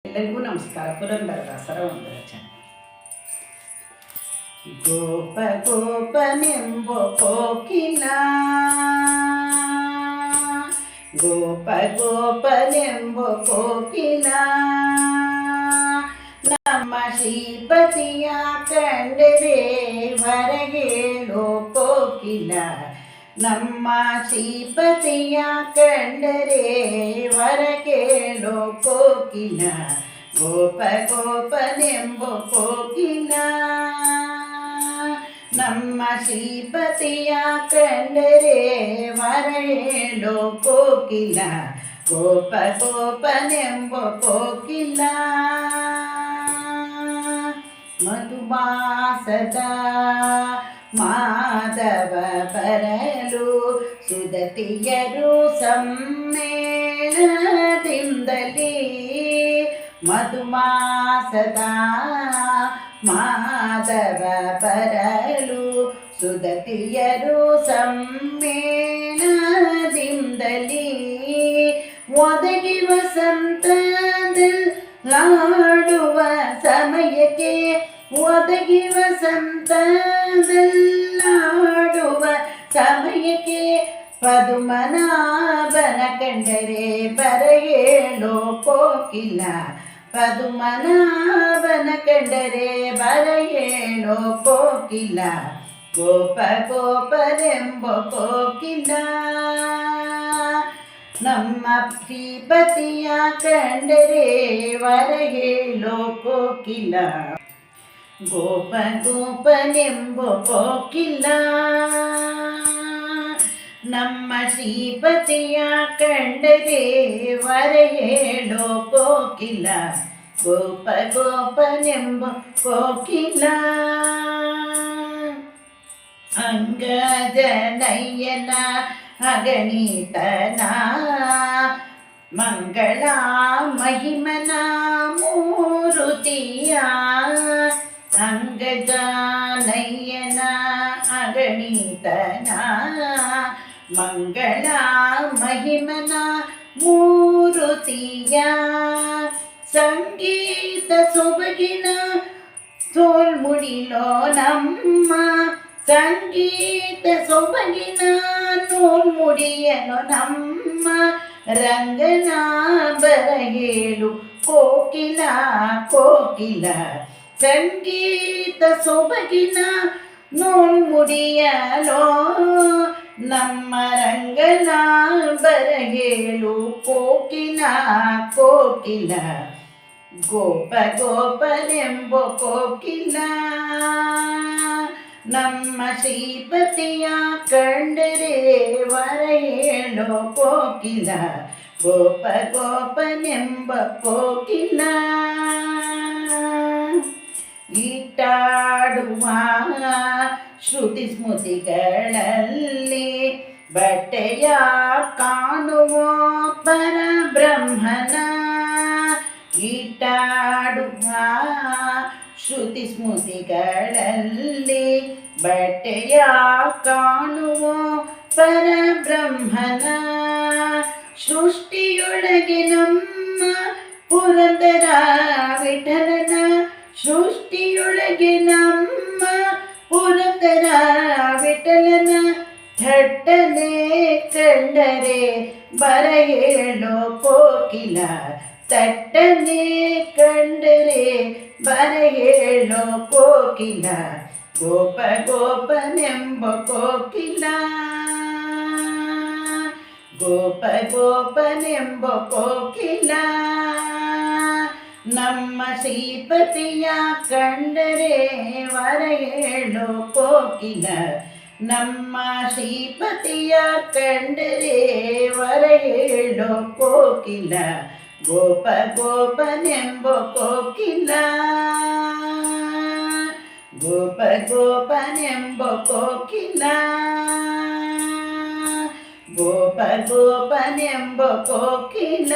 ಎಲ್ಲರಿಗೂ ನಮಸ್ಕಾರ. ಪುರಂದರದಾಸರ ಒಂದು ರಚನೆ. ಗೋಪ ಗೋಪನೆಂಬ ಕೋಕಿಲ, ಗೋಪ ಗೋಪನೆಂಬ ಕೋಕಿಲ, ನಮ್ಮ ಶ್ರೀಪತಿಯ ಕಂಡರೆ ಹೊರಗೇಳೋ ಕೋಕಿಲ, ನಮ್ಮ ಶ್ರೀಪತಿಯ ಕಂಡರೆ ಹೊರಗೇಳೋ ಕೋಕಿಲ, ಗೋಪ ಗೋಪನೆಂಬ ಕೋಕಿಲ, ನಮ್ಮ ಶ್ರೀಪತಿಯ ಕಂಡರೆ ಹೊರಗೇಳೋ ಕೋಕಿಲ, ಗೋಪ ಗೋಪನೆಂಬ ಕೋಕಿಲ. ಮಧುಮಾಸದ ಮಾಧವ ಬರಲು ಸುದತಿಯರು ಸಮ್ಮೇಳನದಿಂದಲೇ, ಮಧುಮಾಸದ ಮಾಧವ ಬರಲು ಸುದತಿಯರು ಸಮ್ಮೇಳನದಿಂದಲೇ, ಒದಗಿ ವಸಂತದಲ್ಲಾಡುವ ಸಮಯಕ್ಕೆ, ಒದಗಿ ವಸಂತದಲ್ಲಾಡುವ ಸಮಯಕ್ಕೆ, ಪದುಮನಾಭನ ಕಂಡರೆ ಬರಗೇಳೋ ಕೋಕಿಲ, ಪದುಮನಾಭನ ಕಂಡರೆ ಬರಗೇಳೋ ಕೋಕಿಲ, ಗೋಪ ಗೋಪನೆಂಬ ಕೋಕಿಲ, ನಮ್ಮ ಶ್ರೀಪತಿಯ ಕಂಡರೆ ಹೊರಗೇಳೋ ಕೋಕಿಲ, ಗೋಪ ಗೋಪನೆಂಬ ಕೋಕಿಲ, ನಮ್ಮ ಶ್ರೀಪತಿಯ ಕಂಡರೆ ಹೊರಗೇಳೋ ಕೋಕಿಲ, ಗೋಪ ಗೋಪನೆಂಬ ಕೋಕಿಲ. ಅಂಗಜನಯ್ಯನ ಅಗಣಿತನ ಮಂಗಳ ಮಹಿಮನ ಮೂರುತಿಯ, ಅಂಗಜನಯ್ಯನ ಅಗಣಿತನ ಮಂಗಳ ಮಹಿಮನ ಮೂರುತಿಯ, ಸಂಗೀತ ಸೊಬಗಿನ ಸೋಲ್ಮುಡಿಲೋ ನಮ್ಮ, ಸಂಗೀತ ಸೊಬಗಿನ ನೂಲ್ಮುಡಿಯನು ನಮ್ಮ, ರಂಗನ ಬರಗೇಳು ಕೋಕಿಲ ಕೋಕಿಲ, ಸಂಗೀತ ಸೊಬಗಿನ ನೂಲ್ಮುಡಿಯಲೋ ನಮ್ಮ ರಂಗನ ಬರಗೇಳು ಕೋಕಿಲ ಕೋಕಿಲ, ಗೋಪ ಗೋಪನೆಂಬ ಕೋಕಿಲ, ನಮ್ಮ ಶ್ರೀಪತಿಯ ಕಂಡರೆ ಹೊರಗೇಳೋ ಕೋಕಿಲ, ಗೋಪ ಗೋಪನೆಂಬ ಕೋಕಿಲ. ಈಟಾಡುವ ಶ್ರುತಿ ಸ್ಮೃತಿಗಳಲ್ಲಿ ಬಟ್ಟೆಯ ಕಾಣುವ ಪರಬ್ರಹ್ಮನ, ಈಟಾಡುವ ಶ್ರುತಿ ಸ್ಮೃತಿಗಳಲ್ಲಿ ಬಟ್ಟೆಯ ಕಾಣುವ ಪರಬ್ರಹ್ಮನ, ಸೃಷ್ಟಿಯೊಳಗೆ ನಮ್ಮ ಪುರಂದರ ವಿಠಲನ, ಸೃಷ್ಟಿಯೊಳಗೆ ನಮ್ಮ ಪುರಂದರ ವಿಠಲನ, ಥಟ್ಟನೆ ಕಂಡರೆ ಬರಗೇಳೋ ಕೋಕಿಲ, ಥಟ್ಟನೆ ಕಂಡರೆ ಬರಗೇಳೋ ಕೋಕಿಲ, ಗೋಪ ಗೋಪನೆಂಬ ಕೋಕಿಲ, ಗೋಪ ಗೋಪನೆಂಬ ಕೋಕಿಲ, ನಮ್ಮ ಶ್ರೀಪತಿಯ ಕಂಡರೆ ಹೊರಗೇಳೋ ಕೋಕಿಲ, ನಮ್ಮ ಶ್ರೀಪತಿಯ ಕಂಡರೆ ಹೊರಗೇಳೋ ಕೋಕಿಲ, ಗೋಪ ಗೋಪನೆಂಬ ಕೋಕಿಲ, ಗೋಪ ಗೋಪನೆಂಬ ಕೋಕಿಲ, ಗೋಪ ಗೋಪನೆಂಬ ಕೋಕಿಲ.